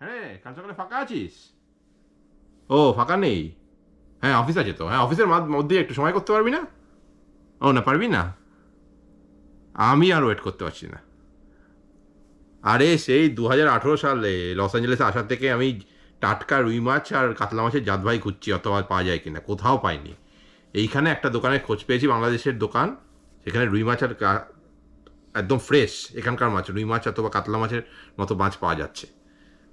হ্যাঁ কাল সকালে ফাঁকা আছিস? ও ফাঁকা নেই, হ্যাঁ অফিস আছে তো, হ্যাঁ অফিসের মধ্যে একটু সময় করতে পারবি না? ও না পারবি না, আমি আর ওয়েট করতে পারছি না। আরে সেই 2018 সালে লস অ্যাঞ্জেলেসে আসার থেকে আমি টাটকা রুই মাছ আর কাতলা মাছের জাত ভাই খুঁজছি, অথবা পাওয়া যায় কিনা, কোথাও পাইনি। এইখানে একটা দোকানে খোঁজ পেয়েছি, বাংলাদেশের দোকান, সেখানে রুই মাছ আর একদম ফ্রেশ এখানকার মাছ, রুই মাছ অথবা কাতলা মাছের মতো মাছ পাওয়া যাচ্ছে।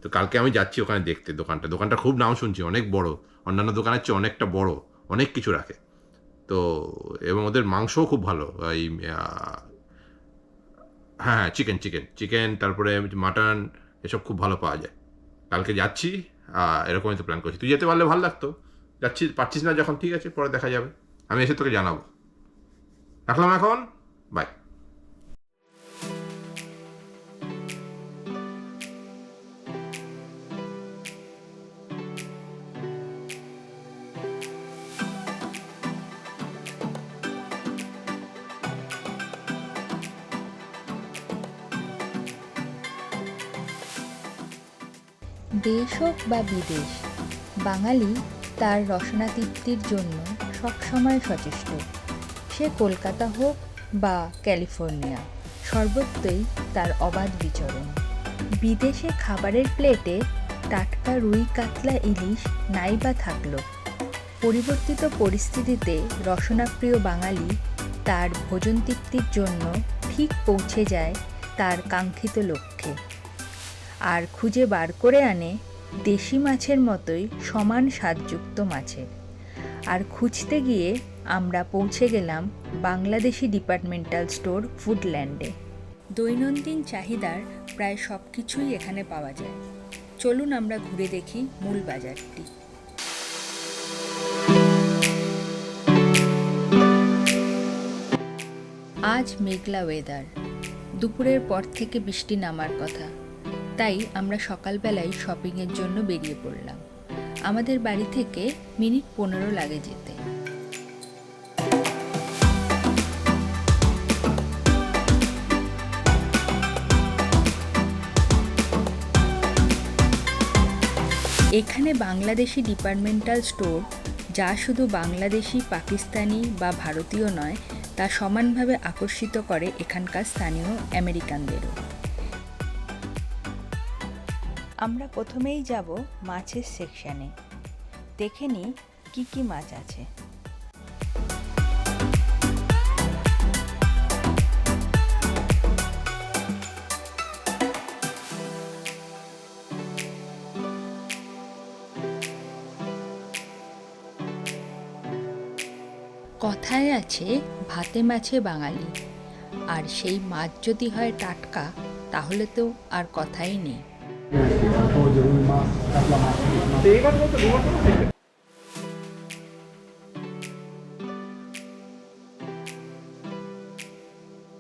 তো কালকে আমি যাচ্ছি ওখানে দেখতে, দোকানটা খুব নাম শুনছি, অনেক বড়, অন্যান্য দোকানের চেয়ে অনেকটা বড়, অনেক কিছু রাখে তো, এবং ওদের মাংসও খুব ভালো। এই হ্যাঁ হ্যাঁ, চিকেন চিকেন চিকেন তারপরে মাটন, এসব খুব ভালো পাওয়া যায়। কালকে যাচ্ছি, এরকমই তো প্ল্যান করছি। তুই যেতে পারলে ভালো লাগতো, যাচ্ছি, পারছিস না যখন ঠিক আছে, পরে দেখা যাবে, আমি এসে তোকে জানাবো। রাখলাম এখন, বাই। দেশ হোক বা বিদেশ, বাঙালি তার রসনাতৃপ্তির জন্য সবসময় সচেষ্ট। সে কলকাতা হোক বা ক্যালিফোর্নিয়া, সর্বত্রই তার অবাধ বিচরণ। বিদেশে খাবারের প্লেটে টাটকা রুই কাতলা ইলিশ নাই বা থাকলো, পরিবর্তিত পরিস্থিতিতে রসনাপ্রিয় বাঙালি তার ভোজন তৃপ্তির জন্য ঠিক পৌঁছে যায় তার কাঙ্ক্ষিত লক্ষ্যে, আর খুঁজে বার করে আনে দেশি মাছের মতোই সমান স্বাদযুক্ত মাছের। আর খুঁজতে গিয়ে আমরা পৌঁছে গেলাম বাংলাদেশি ডিপার্টমেন্টাল স্টোর ফুডল্যান্ডে। দৈনন্দিন চাহিদার প্রায় সব কিছুই এখানে পাওয়া যায়। চলুন আমরা ঘুরে দেখি মূল বাজারটি। আজ মেঘলা ওয়েদার, দুপুরের পর থেকে বৃষ্টি নামার কথা, তাই আমরা সকালবেলায় শপিংয়ের জন্য বেরিয়ে পড়লাম। আমাদের বাড়ি থেকে মিনিট 15 লাগে যেতে। এখানে বাংলাদেশি ডিপার্টমেন্টাল স্টোর, যা শুধু বাংলাদেশি, পাকিস্তানি বা ভারতীয় নয়, তা সমানভাবে আকর্ষিত করে এখানকার স্থানীয় আমেরিকানদেরও। আমরা প্রথমেই যাব মাছের সেকশানে, দেখে নিই কী কী মাছ আছে। কথায় আছে ভাতে মাছে বাঙালি, আর সেই মাছ যদি হয় টাটকা, তাহলে তো আর কথাই নেই।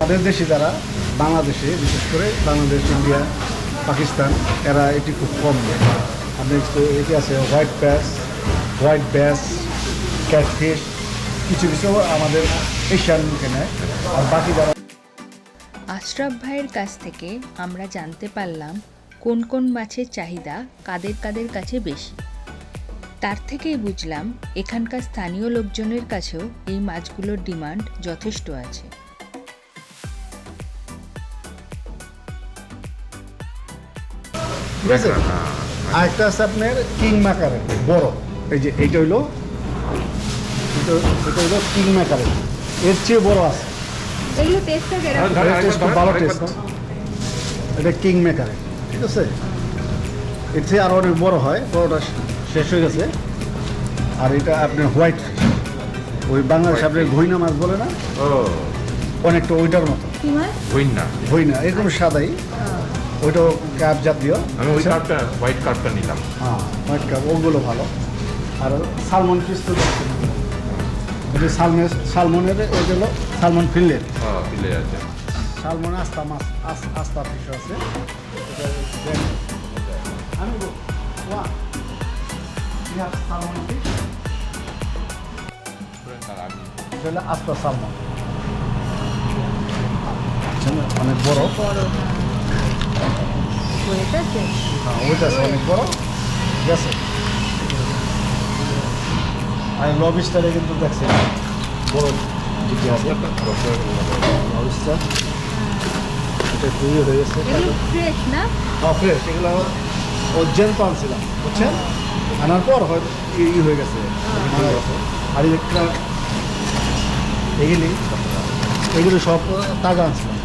আমাদের দেশে যারা বাংলাদেশে, বিশেষ করে বাংলাদেশ, ইন্ডিয়া, পাকিস্তান, এরা এটি খুব কম নেয়। আপনি এটি আছে হোয়াইট ব্যাস, ক্যাটফিশ, কিছু কিছু আমাদের এশিয়ান মুখে নেয়। আর বাকি যারা আশরাফ ভাইয়ের কাছ থেকে আমরা জানতে পারলাম কোন কোন মাছের চাহিদা কাদের কাদের কাছে বেশি। তার থেকেই বুঝলাম এখানকার স্থানীয় লোকজনের কাছেও এই মাছগুলোর ডিমান্ড যথেষ্ট আছে। ঠিক আছে, আরেকটা আছে আপনার কিং ম্যাকারেল, বড়, এই যে এইটা হইলো কিং ম্যাকারেল, এর চেয়ে বড় আছে, এগুলো টেস্টটা কেমন? ভালো টেস্ট। এটা কিং ম্যাকারেল, ঠিক আছে, এর চেয়ে আরো অনেক বড় হয়, বড়টা শেষ হয়ে গেছে। আর এটা আপনার হোয়াইট ফিশ, ওই বাংলাদেশ আপনার ঘইনা মাছ বলে না, অনেকটা ওইটার মতো। কি মাছ? ঘইনা এরকম সাদাই, ওইটাও কাপ জাতীয়। আমি ওই কার্পটা, হোয়াইট কার্পটা নিলাম। হ্যাঁ, হোয়াইট কাপ, ওগুলো ভালো। আর সালমন পিস তো সালমনের ওইগুলো সালমন ফিলের, ফিলে আছে, সালমন আস্তা মাছ, আস্তা ফিশ আছে। আমি সালমন ফিশ, এটা আস্তা সালমন, অনেক বড়। ওয়েট আছে? হ্যাঁ ওইটা আছে অনেক বড়, ঠিক আছে। আর লবিস্টারে কিন্তু দেখছেন বড় দিকে আছে লবিস্টার, এটা তৈরি হয়ে গেছে। এগুলো ফ্রেশ না? হ্যাঁ ফ্রেশ, এগুলো ও জ্যান্ত আনছিলাম বুঝছেন, আনার পর হয়তো ই হয়ে গেছে মারা গেছে। আর এগুলো সব তাজা আনছিলাম,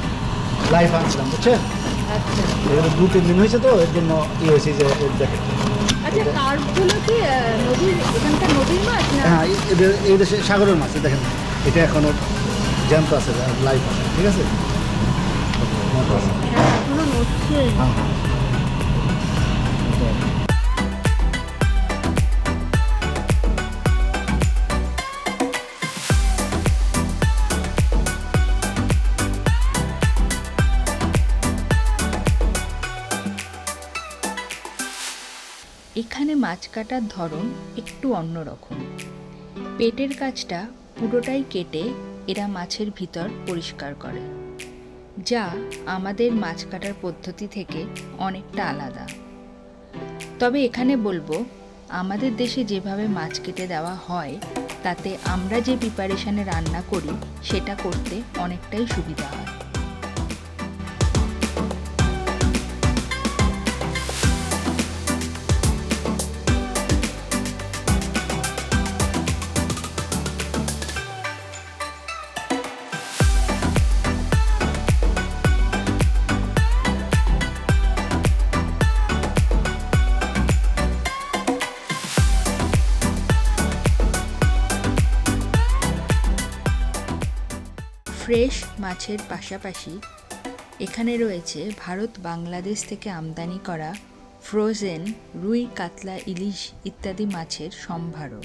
লাইফ আনছিলাম বুঝছেন। আচ্ছা এগুলো 2-3 দিন হয়েছে তো এর জন্য ই হয়েছে যে দেখেন। আচ্ছা, কার্পগুলো কি নদীর, এখানকার নদীর মাছ না? হ্যাঁ এই দেশে সাগরের মাছ, দেখেন এটা এখনো জ্যান্ত আছে, লাইফ আছে, ঠিক আছে। হ্যাঁ, এখনো নড়ছে। হ্যাঁ এখানে মাছ কাটার ধরন একটু অন্যরকম। পেটের কাছটা পুরোটাই কেটে এরা মাছের ভিতর পরিষ্কার করে, যা আমাদের মাছ কাটার পদ্ধতি থেকে অনেকটা আলাদা। তবে এখানে বলবো, আমাদের দেশে যেভাবে মাছ কেটে দেওয়া হয় তাতে আমরা যে প্রিপারেশনে রান্না করি সেটা করতে অনেকটাই সুবিধা হয়। ফ্রেশ মাছের পাশাপাশি এখানে রয়েছে ভারত বাংলাদেশ থেকে আমদানি করা ফ্রোজেন রুই, কাতলা, ইলিশ ইত্যাদি মাছের সম্ভারও।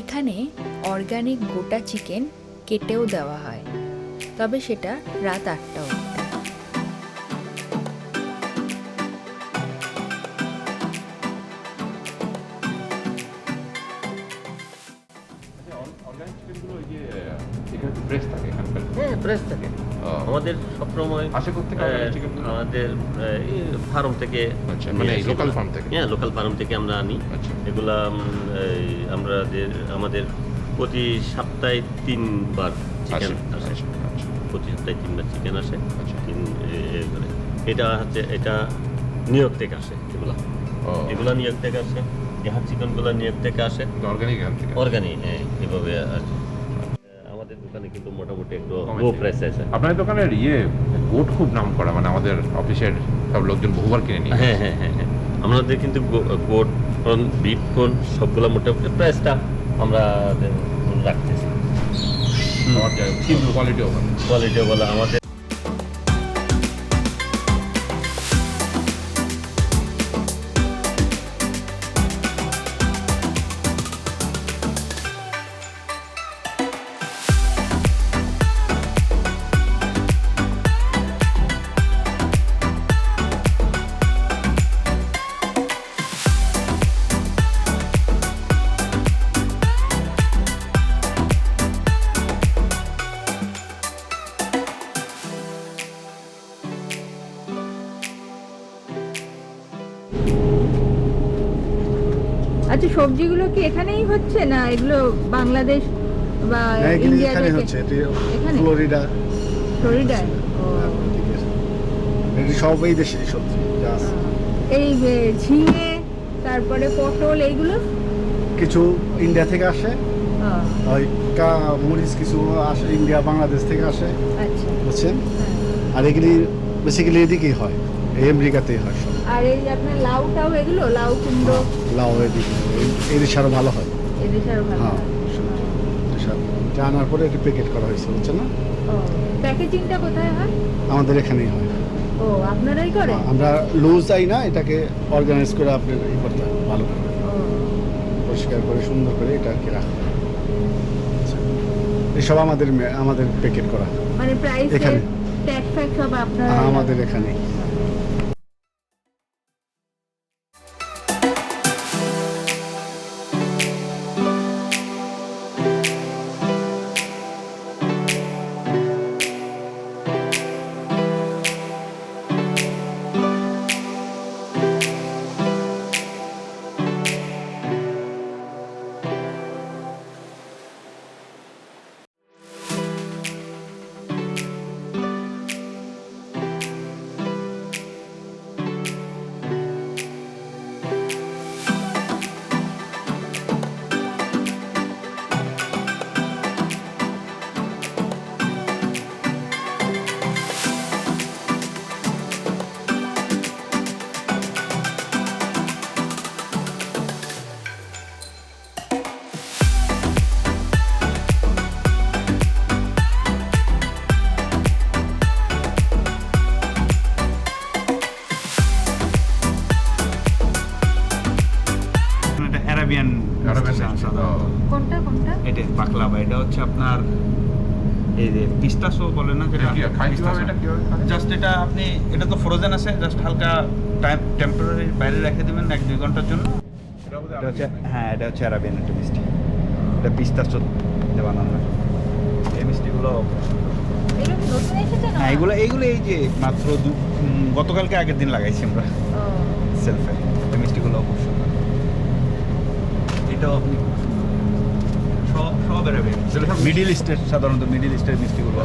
এখানে অর্গানিক গোটা চিকেন কেটেও দেওয়া হয়, তবে সেটা রাত 8টা অবধি। অর্গানিক চিকেনগুলো ওই যে এখানে ফ্রেশ থাকে এখানকার? হ্যাঁ ফ্রেশ থাকে। আমাদের সবসময় আসে কোত্থেকে organic chicken? আমাদের ফার্ম থেকে, আচ্ছা, মানে লোকাল ফার্ম থেকে? হ্যাঁ লোকাল ফার্ম থেকে আমরা আনি। আচ্ছা। এগুলা আমাদের প্রতি সপ্তাহে 3বার চিকেন আসে। প্রতি সপ্তাহে 3বার চিকেন আসে। আচ্ছা। এটা হচ্ছে এটা নিউ ইয়র্ক থেকে আসে। এগুলা নিউ ইয়র্ক থেকে আসে। এই চিকেনগুলো নিউ ইয়র্ক থেকে আসে। অর্গানিক এখান থেকে? অর্গানিক, হ্যাঁ এভাবে আসে। আমাদের দোকানে কিন্তু মোটামুটি একটু লো প্রাইস আছে। আপনাদের দোকানের গোট খুব নাম করা, মানে আমাদের অফিসের সব লোকজন বহুবার কিনে নিয়ে। হ্যাঁ হ্যাঁ হ্যাঁ হ্যাঁ, আমাদের কিন্তু গোট কোন, বিট কোন সবগুলো মোটামুটি প্রাইসটা আমরা রাখতেছি। কোয়ালিটিও ভালো। কোয়ালিটিও বলে আমাদের। আচ্ছা, সবজিগুলো কি এখানেই হচ্ছে না এগুলো বাংলাদেশ বা ইন্ডিয়া এখানে থেকে? হচ্ছে এখানে? ফ্লোরিডা, ফ্লোরিডায়? ও, এটি সব এই দেশেরই সবজি যা আছে। এই ঝিঙে, তারপরে পটল, এইগুলো কিছু ইন্ডিয়া থেকে আসে, ওই মরিচ কিছু আসে ইন্ডিয়া বাংলাদেশ থেকে আসে, আচ্ছা। বুঝছেন। হ্যাঁ। আর এগুলি বেসিক্যালি এদিকেই হয়, এই আমেরিকাতেই হয় সব। আর এই যে আপনার লাউ টাউ, এগুলো লাউ, কুমড়ো? লাউ এদিকে এই দেশে আরো ভালো হয়। এদেশে আরো ভালো হ্যাঁ, হয়। এটা আনার পরে একটু প্যাকেট করা হয়েছে, বুঝছেন না। ও, প্যাকেজিংটা কোথায় হয়? আমাদের এখানেই হয়। ও, আপনারাই করেন? আমরা লুজ চাই না, এটাকে অর্গানাইজ করে আপনার ই করতে হয়, ভালো করে ও, পরিষ্কার করে সুন্দর করে এটা আর কি রাখা হয়। আচ্ছা। এসব আমাদের প্যাকেট করা হয়। মানে প্রাইস, এখানে। ট্যাগ ফ্যাগ সব আপনারা? আমাদের এখানেই। আরবের মিষ্টি মিষ্টি। সাধারণত। কোনটা কোনটা? এটা বাকলাভা, এটা হচ্ছে আপনার এই যে পিস্তাশো বলে না যেটা, খাই কিভাবে এটা কিভাবে খাই? জাস্ট এটা আপনি, এটা তো ফ্রোজেন আছে, জাস্ট হালকা টাইম টেম্পোরারি বাইরে রেখে দেবেন 1-2 ঘন্টার জন্য। এটা হচ্ছে, হ্যাঁ এটা হচ্ছে আরাবিয়ান একটা মিষ্টি, এটা পিস্তাশো দিয়ে বানানো। এই মিষ্টিগুলো, এগুলো কি নতুন এসেছে না? হ্যাঁ এইগুলো এই যে মাত্র গতকালকে আগের দিন লাগাইছি আমরা ও, সেলফে। এই মিষ্টিগুলো খুব সুন্দর। এটাও আপনি সব আরাবিয়ান, মিডিল ইস্টের, সাধারণত মিডিল ইস্টের মিষ্টিগুলো।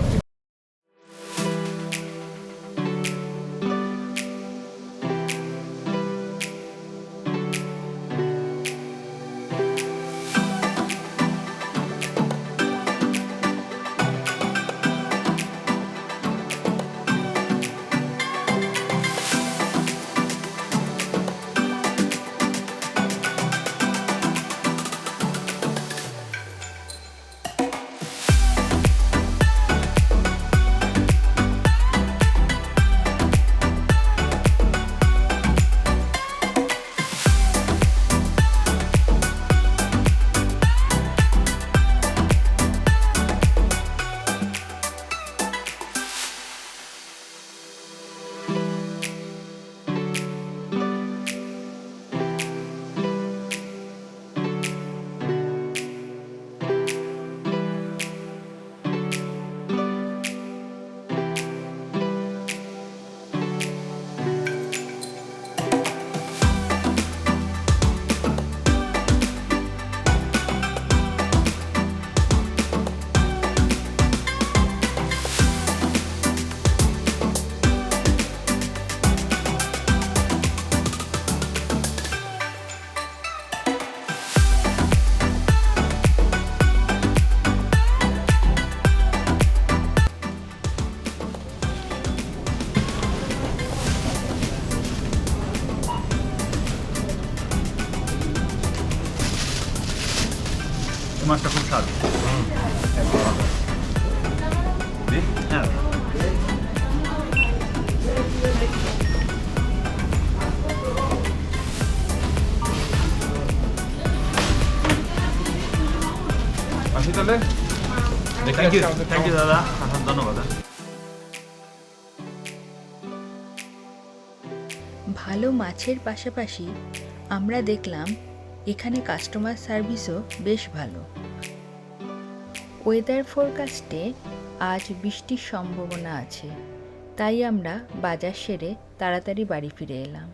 মাছটা খুব স্বাদ। হ্যাঁ আসি তাহলে। থ্যাংক ইউ দাদা, ধন্যবাদ। ভালো মাছের পাশাপাশি আমরা দেখলাম এখানে কাস্টমার সার্ভিসও বেশ ভালো। ওয়েদার ফোরকাস্টে আজ বৃষ্টির সম্ভাবনা আছে, তাই আমরা বাজার সেরে তাড়াতাড়ি বাড়ি ফিরে এলাম।